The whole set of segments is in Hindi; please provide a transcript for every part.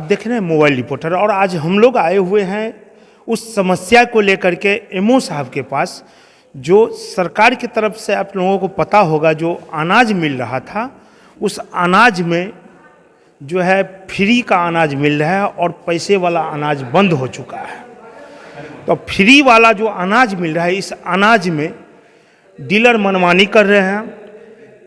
देख रहे हैं मोबाइल रिपोर्टर, और आज हम लोग आए हुए हैं उस समस्या को लेकर के एमओ साहब के पास। जो सरकार की तरफ से आप लोगों को पता होगा, जो अनाज मिल रहा था, उस अनाज में जो है फ्री का अनाज मिल रहा है और पैसे वाला अनाज बंद हो चुका है। तो फ्री वाला जो अनाज मिल रहा है, इस अनाज में डीलर मनमानी कर रहे हैं।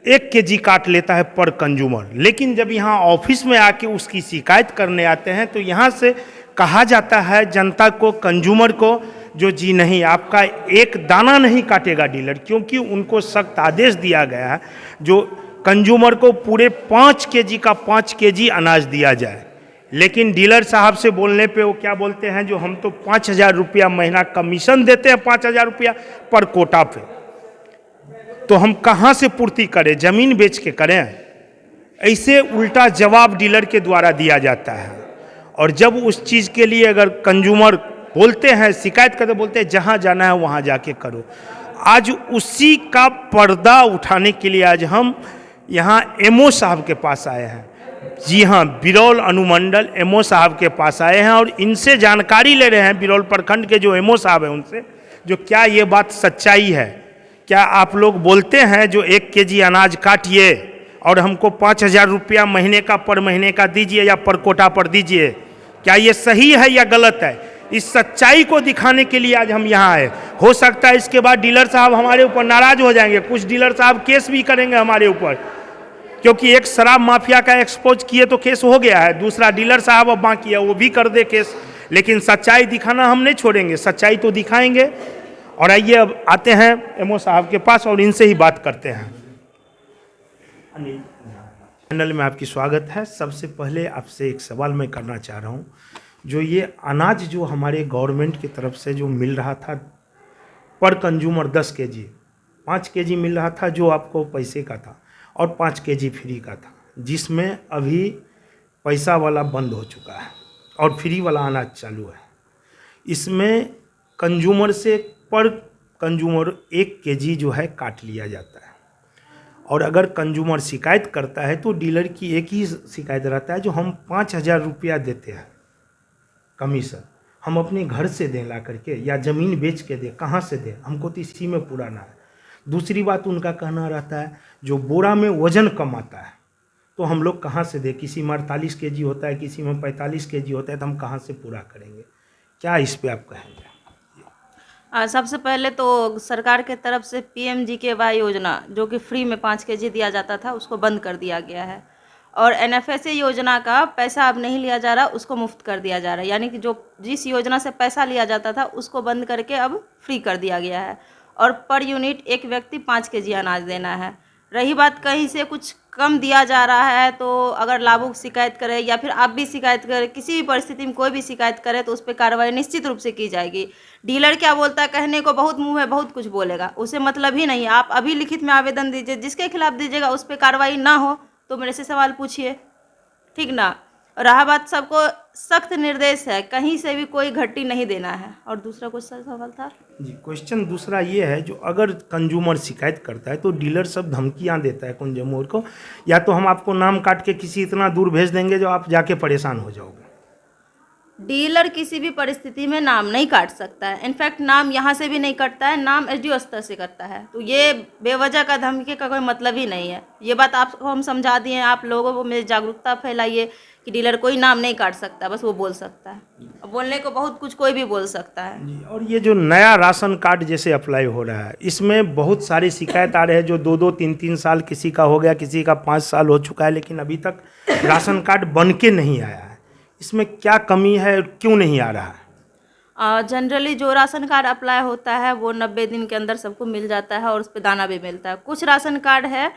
1 केजी काट लेता है पर कंज्यूमर, लेकिन जब यहाँ ऑफिस में आके उसकी शिकायत करने आते हैं तो यहाँ से कहा जाता है जनता को, कंज्यूमर को, जो जी नहीं, आपका एक दाना नहीं काटेगा डीलर, क्योंकि उनको सख्त आदेश दिया गया है जो कंज्यूमर को पूरे 5 केजी का 5 केजी अनाज दिया जाए। लेकिन डीलर साहब से बोलने पे वो क्या बोलते हैं, जो हम तो 5,000 रुपया महीना कमीशन देते हैं, 5,000 रुपया पर कोटा पे, तो हम कहाँ से पूर्ति करें, ज़मीन बेच के करें? ऐसे उल्टा जवाब डीलर के द्वारा दिया जाता है। और जब उस चीज़ के लिए अगर कंज्यूमर बोलते हैं, शिकायत करते, बोलते हैं जहाँ जाना है वहाँ जाके करो। आज उसी का पर्दा उठाने के लिए आज हम यहाँ एमओ साहब के पास आए हैं। जी हाँ, बिरौल अनुमंडल एमओ साहब के पास आए हैं और इनसे जानकारी ले रहे हैं, बिरौल प्रखंड के जो एमओ साहब हैं उनसे, जो क्या ये बात सच्चाई है। क्या आप लोग बोलते हैं जो 1 केजी अनाज काटिए और हमको 5,000 रुपया महीने का पर महीने का दीजिए या पर कोटा पर दीजिए, क्या ये सही है या गलत है? इस सच्चाई को दिखाने के लिए आज हम यहाँ आए। हो सकता है इसके बाद डीलर साहब हमारे ऊपर नाराज हो जाएंगे, कुछ डीलर साहब केस भी करेंगे हमारे ऊपर, क्योंकि एक शराब माफिया का एक्सपोज किए तो केस हो गया है, दूसरा डीलर साहब अब बाकी है, वो भी कर दे केस। लेकिन सच्चाई दिखाना हम नहीं छोड़ेंगे, सच्चाई तो दिखाएंगे। और आइए अब आते हैं एमओ साहब के पास और इनसे ही बात करते हैं। चैनल में आपकी स्वागत है। सबसे पहले आपसे एक सवाल मैं करना चाह रहा हूँ, जो ये अनाज जो हमारे गवर्नमेंट की तरफ से जो मिल रहा था पर कंज्यूमर 10 केजी, 5 केजी मिल रहा था जो आपको पैसे का था, और 5 केजी फ्री का था, जिसमें अभी पैसा वाला बंद हो चुका है और फ्री वाला अनाज चालू है। इसमें कंज्यूमर से पर कंज्यूमर 1 केजी जो है काट लिया जाता है, और अगर कंज्यूमर शिकायत करता है तो डीलर की एक ही शिकायत रहता है, जो हम 5,000 रुपया देते हैं कमीशन, हम अपने घर से दें ला करके या ज़मीन बेच के दें, कहाँ से दें, हमको तो इसी में पुराना है। दूसरी बात उनका कहना रहता है जो बोरा में वजन कम आता है तो हम लोग कहाँ से दें, किसी में 48 केजी होता है, किसी में 45 केजी होता है, तो हम कहाँ से पूरा करेंगे? क्या इस पे आप कहेंगे? सबसे पहले तो सरकार के तरफ से PMGKY योजना, जो कि फ्री में 5 केजी दिया जाता था, उसको बंद कर दिया गया है। और NFSA योजना का पैसा अब नहीं लिया जा रहा, उसको मुफ्त कर दिया जा रहा है। यानी कि जो जिस योजना से पैसा लिया जाता था उसको बंद करके अब फ्री कर दिया गया है। और पर यूनिट एक व्यक्ति 5 केजी अनाज देना है। रही बात कहीं से कुछ कम दिया जा रहा है, तो अगर लाभुक शिकायत करे या फिर आप भी शिकायत करें, किसी भी परिस्थिति में कोई भी शिकायत करे तो उस पर कार्रवाई निश्चित रूप से की जाएगी। डीलर क्या बोलता है, कहने को बहुत मुंह है, बहुत कुछ बोलेगा, उसे मतलब ही नहीं है। आप अभी लिखित में आवेदन दीजिए, जिसके खिलाफ दीजिएगा उस पर कार्रवाई ना हो तो मेरे से सवाल पूछिए, ठीक ना। रहा बात, सबको सख्त निर्देश है, कहीं से भी कोई घट्टी नहीं देना है। और दूसरा कुछ सवाल था जी, क्वेश्चन दूसरा ये है, जो अगर कंज्यूमर शिकायत करता है तो डीलर सब धमकियां देता है कंज्यूमर को, या तो हम आपको नाम काट के किसी इतना दूर भेज देंगे जो आप जाके परेशान हो जाओगे। डीलर किसी भी परिस्थिति में नाम नहीं काट सकता है। इनफैक्ट नाम यहाँ से भी नहीं कटता है, नाम SDO स्तर से करता है। तो ये बेवजह का धमकी का कोई मतलब ही नहीं है। ये बात आपको हम समझा दिए हैं, आप लोगों को मेरी जागरूकता फैलाइए कि डीलर कोई नाम नहीं काट सकता, बस वो बोल सकता है। बोलने को बहुत कुछ कोई भी बोल सकता है जी। और ये जो नया राशन कार्ड जैसे अप्लाई हो रहा है, इसमें बहुत सारी शिकायत आ रहे हैं, जो 2-2, 3-3 साल किसी का हो गया, किसी का 5 साल हो चुका है, लेकिन अभी तक राशन कार्ड बन के नहीं आया है। इसमें क्या कमी है, क्यों नहीं आ रहा है? जनरली जो राशन कार्ड अप्लाई होता है वो 90 दिन के अंदर सबको मिल जाता है और उस पर दाना भी मिलता है। कुछ राशन कार्ड है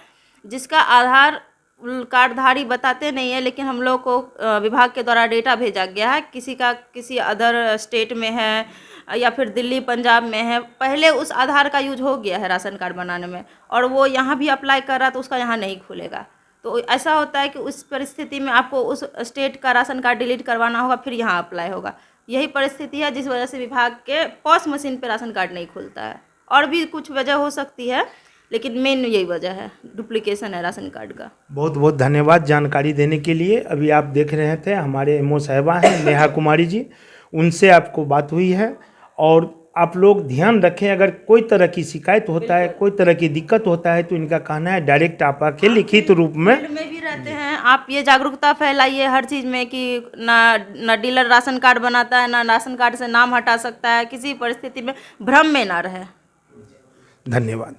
जिसका आधार कार्डधारी बताते नहीं है, लेकिन हम लोग को विभाग के द्वारा डेटा भेजा गया है, किसी का किसी अदर स्टेट में है या फिर दिल्ली पंजाब में है, पहले उस आधार का यूज हो गया है राशन कार्ड बनाने में, और वो यहाँ भी अप्लाई कर रहा तो उसका यहाँ नहीं खुलेगा। तो ऐसा होता है कि उस परिस्थिति में आपको उस स्टेट का राशन कार्ड डिलीट करवाना होगा, फिर यहाँ अप्लाई होगा। यही परिस्थिति है जिस वजह से विभाग के पॉस मशीन पे राशन कार्ड नहीं खुलता है। और भी कुछ वजह हो सकती है, लेकिन मेन यही वजह है, डुप्लीकेशन है राशन कार्ड का। बहुत बहुत धन्यवाद जानकारी देने के लिए। अभी आप देख रहे थे हमारे एमओ साहिबा हैं नेहा कुमारी जी, उनसे आपको बात हुई है। और आप लोग ध्यान रखें, अगर कोई तरह की शिकायत होता है, कोई तरह की दिक्कत होता है, तो इनका कहना है डायरेक्ट आप आके लिखित रूप में फील्ड में भी रहते हैं, आप ये जागरूकता फैलाइए हर चीज़ में कि ना डीलर राशन कार्ड बनाता है, ना राशन कार्ड से नाम हटा सकता है, किसी परिस्थिति में भ्रम में ना रहे। धन्यवाद।